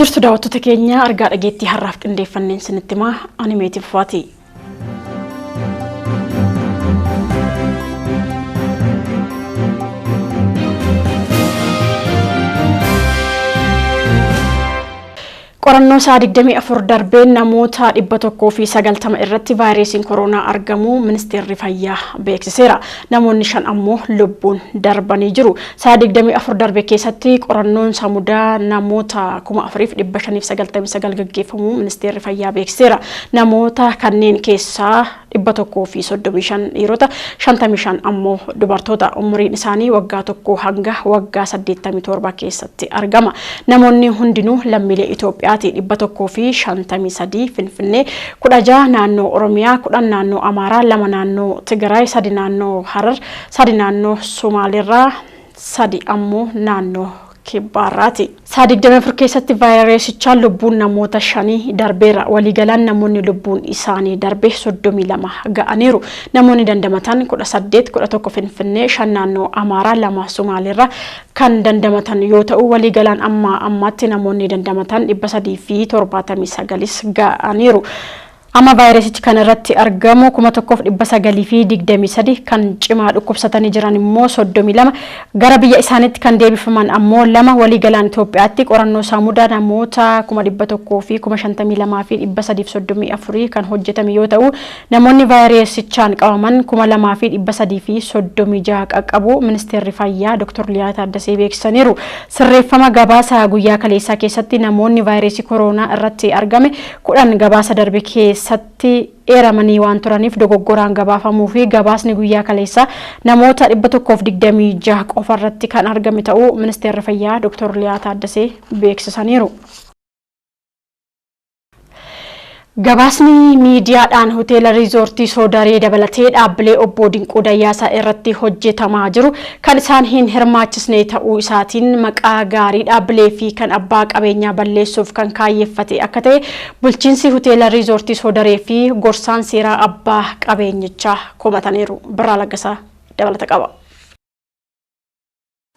Akkam jirtu daawwattoota keenya argaa dhageettii har'aaf qindeeffanneen isinitti himaa animeetii Fufaati. Qorannoo isaa 24 darbeen namoota 190 irratti vaayirasiin koronaa argamu ministeerri fayyaa beeksiseera. Namoonni 5 ammoo lubbuun darbanii jiru. Isaa 24 darbe keessatti qorannoon samudaa namoota 4599 gaggeeffamu ministeerri fayyaa beeksiseera. Namoota kanneen keessaa 135 dhiirota 55 ammoo dubartoota umriin isaanii waggaa 1 hanga waggaa 87 keessatti argama. Namoonni hundinuu lammiilee Itoophiyaa 153 Finfinnee 16 naannoo Oromiyaa 10 naannoo Amaaraa 2 naannoo Tigraay 3 naannoo Harar 3 naannoo Somaaliirraa 3 ammoo naannoo Kibbaaraati. Isaa 24 keessatti vaayirasichaan lubbuun namoota 5 darbeera. Waliigalaan namoonni lubbuun isaanii darbe 32 ga'aniiru. Namoonni dandamatan 18 11 Finfinnee 5 naannoo Amaaraa 2 Somaaliirraa kan dandamatan yoo ta'u waliigalaan ammaatti namoonni dandamatan 379 ga'aniiru. Amma vaayirasichi kan irratti argamu 1923 kan cimaa dhukkubsatanii jiran immoo 32 gara biyya isaaniitti kan deebifaman ammoo 2 waliigalaan Itoophiyaatti qorannoo samudaa namoota 152,334 kan hojjetame yoo ta'u namoonni vaayirasichaan qabaman 2,336 qaqqabu ministeerri fayyaa Dr. Liyaa Taaddasee beeksisaniiru. Sirreeffama gabaasa guyyaa kaleessaa keessatti namoonni vaayirasii koronaa irratti argame 10 gabaasa darbe keessatti eeramanii waan turaniif dogoggoraan gabaafamuu fi gabaasni guyyaa kaleessaa namoota 126 qofa irratti kan argame ta'uu ministeerri fayyaa Dr. Liyaa Taaddasee beeksisaniiru. Gabaasni miidiyaadhaan hoteela riizoortii Soodaree dabalatee dhaabbilee obbo Dinquu Dayyaasaa irratti hojjetamaa jiru kan isaan hin hirmaachisne ta'uu isaatiin maqaa gaarii dhaabbilee fi kan abbaa qabeenyaa balleessuuf kan kaayyeeffate akka ta'e bulchiinsi hoteela riizoortii Soodaree fi gorsaan seeraa abbaa qabeenyichaa komataniiru. Birraa Laggasaa dabalata qaba.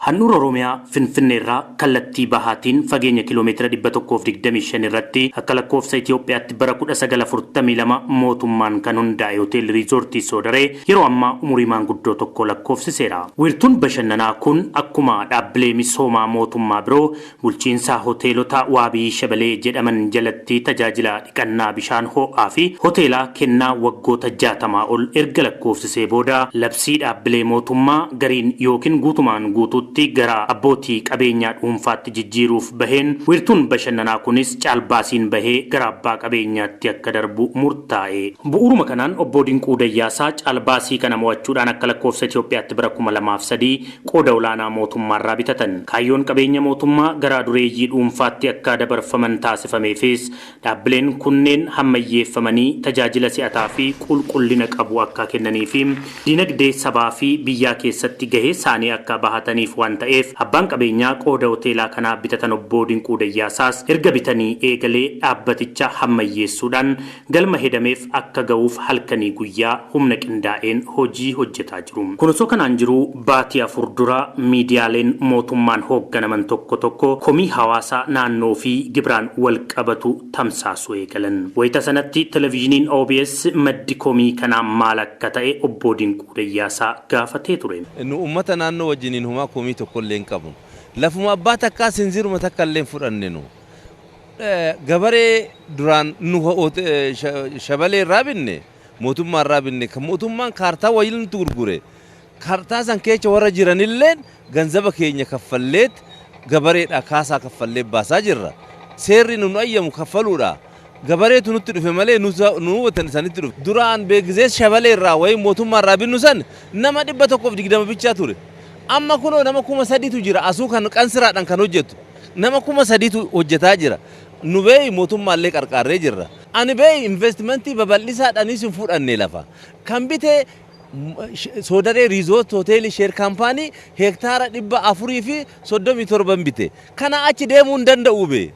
Handhuura Oromiyaa Finfinneerraa kallattii bahaatiin fageenya kiiloomeetira 125 irratti akka lakkoofsa Itoophiyaatti bara 1942 mootummaan kan hundaa'e hoteelli riizoortii Soodaree yeroo ammaa umurii maanguddoo tokko lakkoofsiseera. Wiirtuun bashannanaa kun akkuma dhaabbilee misoomaa mootummaa biroo bulchiinsa hoteelota Waabii Shabalee jedhaman jalatti tajaajila dhiqannaa bishaan ho'aa fi hoteelaa kennaa waggoota 60 ol erga lakkoofsisee booda labsii dhaabbilee mootummaa gariin yookiin guutumaan guutuutti gara abbootii qabeenyaa dhuunfaatti jijjiiruuf baheen wiirtuun bashannanaa kunis caalbaasiin bahee gara abbaa qabeenyaatti akka darbu murtaa'e. Bu'uuruma kanaan obbo Dinquu Dayyaasaa caalbaasii kana mo'achuudhaan akka lakkoofsa Itoophiyaatti bara 2003 qooda olaanaa mootummaarraa bitatan. Kaayyoon qabeenya mootummaa gara dureeyyii dhuunfaatti akka dabarfaman taasifameefis dhaabbileen kunneen hammayyeeffamanii tajaajila si'ataa fi qulqullina qabu akka kennanii fi dinagdee sabaa fi biyyaa keessatti gahee isaanii akka bahataniif waan ta'eef abbaan qabeenyaa qooda hoteelaa kanaa bitatan obbo Dinquu Dayyaasaas erga bitanii eegalee dhaabbaticha hammayyeessuudhaan galma hedameef akka ga'uuf halkanii guyyaa humna qindaa'een hojii hojjetaa jiru. Kun osoo kanaan jiru baatii 4 dura miidiyaaleen mootummaan hoogganaman tokko komii hawaasaa naannoo fi gibiraan wal qabatu tamsaasuu eegalan. Wayita sanatti televezyiiniin OBS maddi komii kanaa maal akka ta'e obbo Dinquu Dayyaasaa gaafatee ture. Uummata naannoo wajjiniin humaa komii tokkollee hin qabu. Lafuma abbaa takkaa sinziruma takkallee fudhanne nu. Gabaree duraan nu Shabalee irraa binne mootummaa irraa binne kan mootummaan kaartaa wayilnutti gurgure. Kaartaa san keessa warra jiranillee ganzaba keenya kaffalleet gabareedha kaasaa kaffallee baasaa jirra. Seerri nu ayyamu kaffaluudha. Gabareetu nutti dhufe malee nu watan sanitti dhufe. Duraan beekzee Shabalee irraa wayi mootummaa irraa binnu san nama 120 bichaa ture. Amma kuno nama 300tu jira asuu kan qansiraadhaan kan hojjetu. Nama 300tu hojjetaa jira. Nu bee mootummaallee qarqaarree jirra. Ani bee investimentii babal'isaadhaanis hin fudhanne lafa. Kan bitee Soodaree Riizoort Hoteelii Sheer Kaampaanii hektaara 437 bite. Kana achi deemuu hin danda'u bee.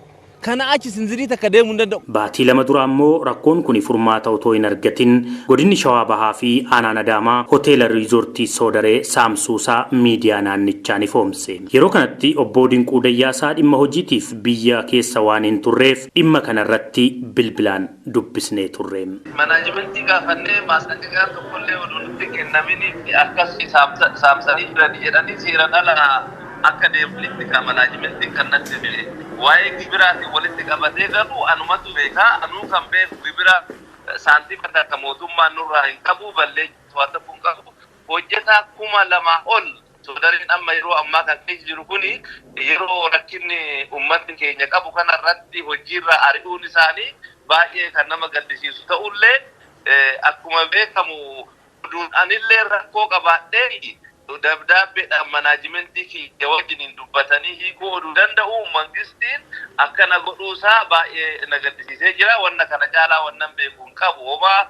kana achi sinzirii takka deemuu hin danda'u. Baatii lama dura ammoo rakkoon kun furmaata otoo hin argatin godinni Shawaa Bahaa fi Aanaan Adaamaa hoteela riizoortii Soodaree saamsuusaa miidiyaa naannichaan ifoomse. Yeroo kanatti obbo Dinquu Dayyaasaa dhimma hojiitiif biyya keessa waan hin turreef dhimma kanarratti bilbilaan dubbisnee turre. Manaajimentii gaafannee maasxaqaa tokkollee oduutti kennaminiif akkas saamsanii jiran jedhanii seeraan ala akka deemlitti kan manaajimentii kannatti waa'ee gibiraatiin walitti qabatee garuu anumatu beekaa anuu kan beeku gibira saantima takka mootummaan nurraa hin qabu ballee to'ata kun qabu hojjetaa 2,000 ol Soodareen amma yeroo ammaa kan keessa jiru kuni yeroo rakkinni uummatni keenya qabu kanarratti hojiirra ari'uun isaanii baay'ee kan nama gaddisiisu ta'ullee akkuma beekamu anillee rakkoo qabaadhee dabdaabbeedhaan manaajimentii kiyya wajjin dubbatanii hiikuu oduu danda'u mangistiin akkana godhuusaa baay'ee na gaddisiisee jira. Wanna kana caalaa wannan beekuun qabu homaa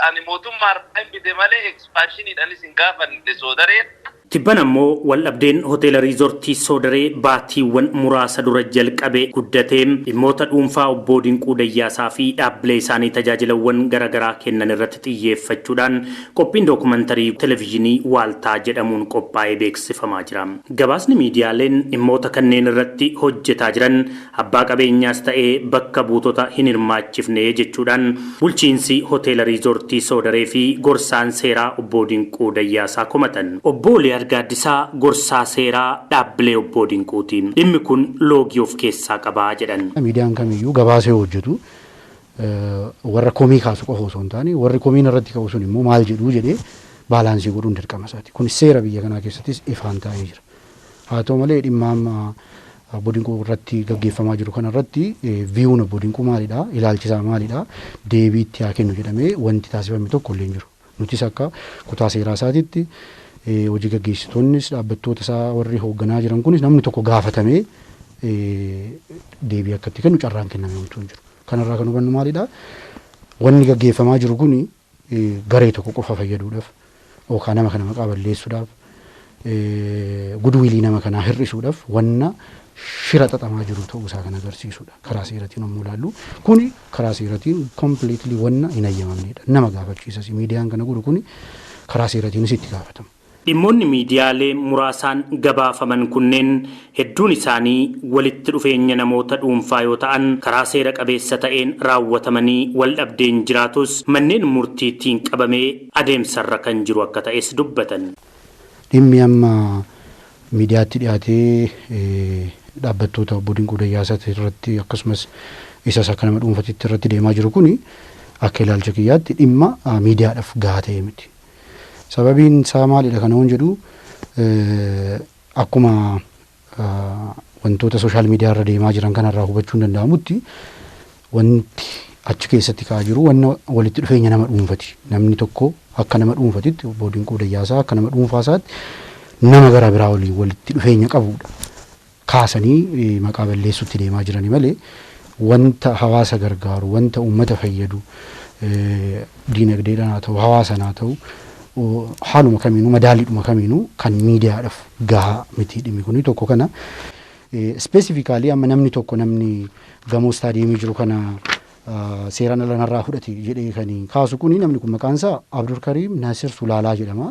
ani mootummaa harkaa hin bite malee ekspaanshiniidhaanis hin gaafanne Soodareen. Tibban ammoo waldhabdeen hoteela riizoortii Soodaree baatiiwwan muraasa dura jalqabe guddateem dhimmoota dhuunfaa obbo Dinquu Dayyaasaa fi dhaabbilee isaanii tajaajilawwan garaagaraa kennan irratti xiyyeeffachuudhaan qophiin dookumantarii televezyiinii Waaltaa jedhamuun qophaa'ee beeksifamaa jira. Gabaasni miidiyaaleen dhimmoota kanneen irratti hojjetaa jiran abbaa qabeenyaas ta'ee bakka buutota hin hirmaachifne jechuudhaan bulchiinsi hoteela riizoortii Soodaree fi gorsaan seeraa obbo Dinquu Dayyaasaa komatan. Obbo Argaaddisaa gorsaa seeraa dhaabbilee obbo Dinquutiin dhimmi kun loogii of keessaa qabaa jedhan. Miidiyaan kamiyyuu gabaasee hojjetu warra komii kaasu qofa osoo hin taane warri komiin irratti ka'u sun immoo maal jedhuu jedhee baalaansii godhuun dirqama isaati. Kun seera biyya kanaa keessattis ifaan taa'ee jira. Haa ta'u malee dhimma amma obbo Dinquu irratti gaggeeffamaa jiru kanarratti viyuun obbo Dinquu maalidha? Ilaalchisaa maalidha? Deebii itti haa kennu jedhamee wanti taasifame tokko illee hin jiru. Nutis akka kutaa seeraa isaatiitti hojii gaggeessitoonnis dhaabbattoota isaa warri hoogganaa jiran kunis namni tokko gaafatamee deebii akka itti kennu carraan kenname wantu hin jiru. Kanarraa kan hubannu maalidha? Wanni gaggeeffamaa jiru kun garee tokko qofa fayyaduudhaaf yookaan nama kana maqaa balleessuudhaaf gudwiilii nama kanaa hir'isuudhaaf wanna shira xaxamaa jiru ta'uu isaa kan agarsiisudha. Karaa seeratiin yommuu ilaallu kuni karaa seeratiin kompiliitlii wanna hin ayyamamnedha. Nama gaafachiisas miidiyaan kana godhu kuni karaa seeratiinis itti gaafatamu. Dhimmoonni miidiyaalee muraasaan gabaafaman kunneen hedduun isaanii walitti dhufeenya namoota dhuunfaa yoo ta'an karaa seera qabeessa ta'een raawwatamanii waldhabdeen jiraatus manneen murtiitiin qabamee adeemsarra kan jiru akka ta'es dubbatan. Dhimmi amma miidiyaatti dhiyaatee dhaabbattoota obbo Dinquu Dayyaasaa irratti akkasumas isas akka nama dhuunfatitti irratti deemaa jiru kuni akka ilaalcha kiyyaatti dhimma miidiyaadhaaf gahaa ta'e miti. Sababiin isaa maalidha kana waan jedhu akkuma wantoota sooshaal miidiyaa irra deemaa jiran kanarraa hubachuun danda'amutti wanti achi keessatti ka'aa jiru wanna walitti dhufeenya nama dhuunfati. Namni tokko akka nama dhuunfatitti obbo Dinquu Dayyaasaa akka nama dhuunfaasaatti nama gara biraa waliin walitti dhufeenya qabudha. Kaasanii maqaa balleessutti deemaa jirani malee wanta hawaasa gargaaru wanta uummata fayyadu diinagdeedhaan haa ta'u hawaasaan haa ta'u haaluma kamiinuu madaaliidhuma kamiinuu kan miidiyaadhaaf gahaa miti dhimmi kuni tokko kana ispeesifikaalii amma namni tokko namni gamoo istaadiyeemii jiru kana seeraan ala narraa fudhate jedhee kan kaasu kuni namni kun maqaan isaa Abdul Kariim Naasir Sulaalaa jedhama.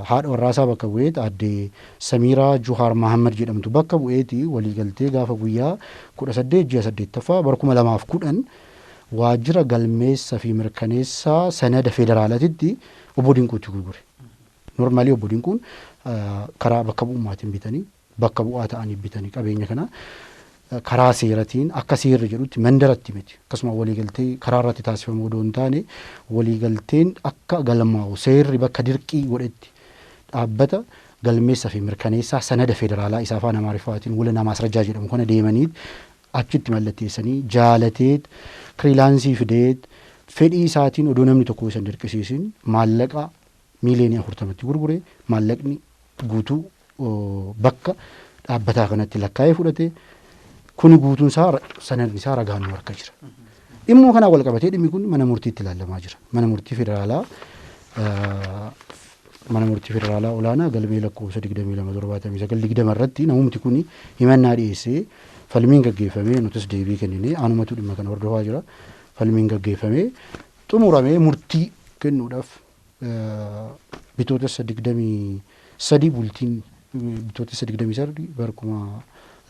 Haadha warraasaa bakka bu'eet aadde Samiiraa Juhaar Mahammad jedhamtu bakka bu'eeti waliigaltee gaafa guyyaa 18 ji'a 8ffaa bara 2010 waajjira galmeessa fi mirkaneessaa sanada federaalaatitti obbo Dinquutti gurgure. Normaalii obbo Dinquun karaa bakka bu'ummaatiin bitanii bakka bu'aa ta'anii bitanii qabeenya kana karaa seeratiin akka seerri jedhutti mandaratti miti. Akkasuma waliigaltee karaa irratti taasifamu odoo hin taane waliigalteen akka galmaa'u seerri bakka dirqii godhetti dhaabbata galmeessa fi mirkaneessaa sanada federaalaa isaa afaan Amaariffaatiin wala namaa asrajaa jedhamu kana deemanii achitti mallatteessanii jaalateet kirilaansii fideet fedhii isaatiin odoo namni tokko isan dirqisiisin maallaqa miiliyoonii 40tti gurgure maallaqni guutuu bakka dhaabbataa kanatti lakkaa'ee fudhate kuni guutuun isaa sanadni isaa ragaan nu harka jira. Dhimmoo kanaa wal qabatee dhimmi kun mana murtiitti ilaalamaa jira. Mana murtii federaalaa olaanaa galmee lakkoofsa 2279 irratti namumti kun himannaa dhiyeessee falmiin gaggeeffamee nutis deebii kenninee anumatu dhimma kana hordofaa jira. Falmiin gaggeeffamee xumuramee murtii kennuudhaaf bitootessa 23 bultiin bitootessa 23 barkuma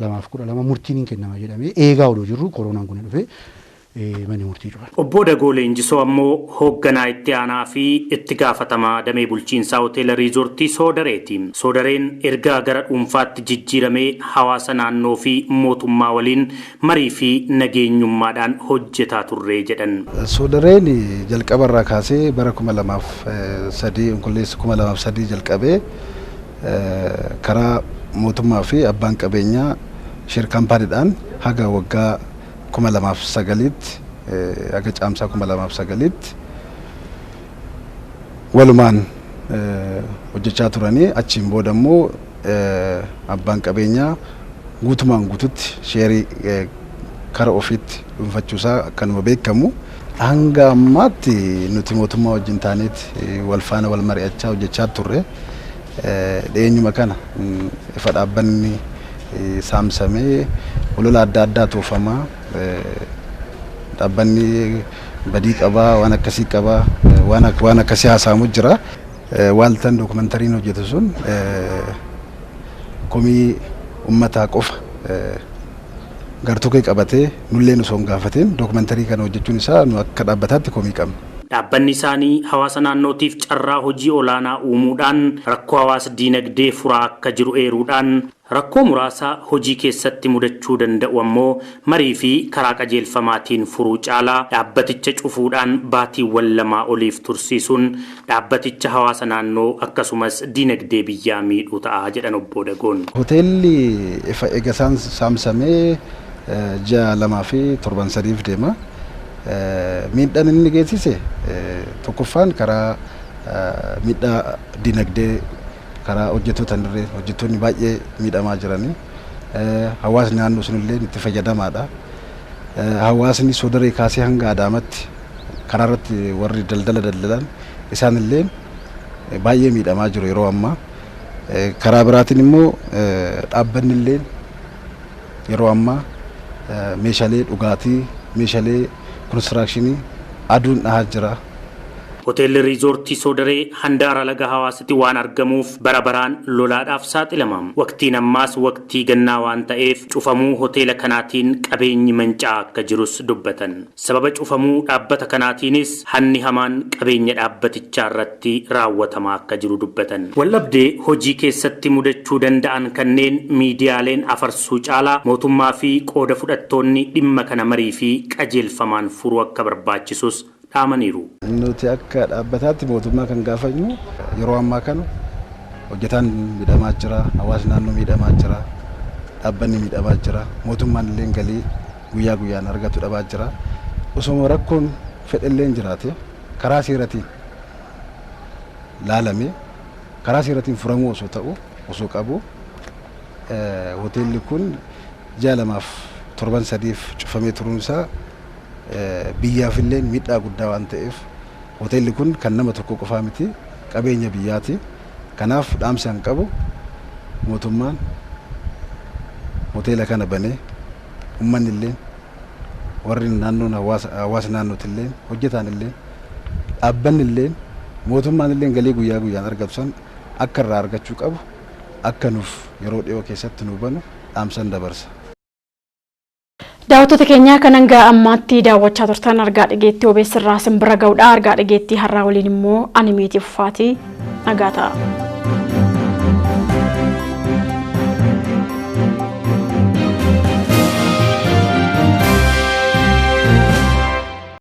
2012 murtiin kennama jedhamee eegaa odoo jirru koronaan kun dhufee mani murtii dhufa. Obbo Dagoo Leenjisoo ammoo hoogganaa itti aanaa fi itti gaafatamaa damee bulchiinsaa hoteela riizoortii Soodareeti. Soodareen ergaa gara dhuunfaatti jijjiiramee hawaasa naannoo fi mootummaa waliin marii fi nageenyummaadhaan hojjetaa turre jedhan. Soodareen jalqabarraa kaasee bara 2003 onkolleessa 2003 jalqabee karaa mootummaa fi abbaan qabeenyaa shirkaampaaniidhaan haga waggaa 2009tti haga caamsaa 2009tti walumaan hojjechaa turanii achiin booda immoo abbaan qabeenyaa guutumaan guututti sheerii kara ofiitti dhuunfachuusaa akkanuma beekamu hanga ammaatti nuti mootummaa wajjin taaneeti wal faana wal mari'achaa hojjechaa turre dheenyuma kana ifa dhaabbanni saamsamee olola adda addaa toofamaa dhaabbanni badii qabaa waan akkasii qabaa waan akkasii haasa'amu jira. Waaltaan dookumentariin hojjetu sun komii uummataa qofa gartokkee qabatee nulleen osoo hin gaafatiin dookumentarii kana hojjechuun isaa nu akka dhaabbataatti komii qabna. Dhaabbanni isaanii hawaasa naannootiif carraa hojii olaanaa uumuudhaan rakkoo hawaasa diinagdee furaa akka jiru eeruudhaan rakkoo muraasa hojii keessatti mudachuu danda'u ammoo marii fi karaa qajeelfamaatiin furuu caalaa dhaabbaticha cufuudhaan baatiiwwan lamaa oliif tursiisuun dhaabbaticha hawaasa naannoo akkasumas diinagdee biyyaa miidhuu ta'a jedhan obbo Dagoon. Hoteelli ifa eegasaan saamsamee ji'a 2 fi 7 deema. Miidhaan inni geessise tokkoffaan karaa miidhaa diinagdee karaa hojjettoonni baay'ee miidhamaa jiranii hawaasni naannoo sunillee itti fayyadamaadha. Hawaasni Soodaree kaasee hanga Adaamaatti karaa irratti warri daldalan isaanillee baay'ee miidhamaa jiru yeroo ammaa. Karaa biraatiin immoo dhaabbanni illee yeroo ammaa meeshaalee dhugaatii meeshaalee konistirakshinii aduun dhahaa jira. Hoteelli riizoortii Soodaree handaara laga hawaasatti waan argamuuf bara baraan lolaadhaaf saaxilama. Waqtiin ammaas waqtii gannaa waan ta'eef cufamuu hoteela kanaatiin qabeenyi manca'aa akka jirus dubbatan. Sababa cufamuu dhaabbata kanaatiinis hanni hamaan qabeenya dhaabbatichaa irratti raawwatamaa akka jiru dubbatan. Waldhabdee hojii keessatti mudachuu danda'an kanneen miidiyaaleen afarsuu caalaa mootummaa fi qooda fudhattoonni dhimma kana marii fi qajeelfamaan furuu akka barbaachisus dhaamaniiru. Nuti akka dhaabbataatti mootummaa kan gaafannu yeroo ammaa kana hojjetaan miidhamaa jira, hawaasni naannoo miidhamaa jira, dhaabbanni miidhamaa jira, mootummaan illee galii guyyaa guyyaan argatu dhabaa jira. Osoo rakkoon fedhallee jiraate karaa seeratiin laalamee karaa seeratiin furamuu osoo ta'u osoo qabu hoteelli kun ji'a 2 fi 7 cufamee turuunsaa biyyaaf illee miidhaa guddaa waan ta'eef hoteelli kun kan nama tokko qofaa miti qabeenya biyyaati. Kanaaf dhaamsa hin qabu mootummaan hoteela kana banee uummanni illee warri naannoon hawaasa naannootti illee hojjetaan illee dhaabbanni illee mootummaan illee galii guyyaa guyyaan argatu san akka irraa argachuu qabu akka nuuf yeroo dhiyoo keessatti nu banu dhaamsan dabarsa. Daawwattoota keenya kan hanga ammaatti daawwachaa turtan argaa dhageettii OBS irraa simbira ga'uudha. Argaa dhageettii har'aa waliin immoo animeetii uffaati nagaa ta'a.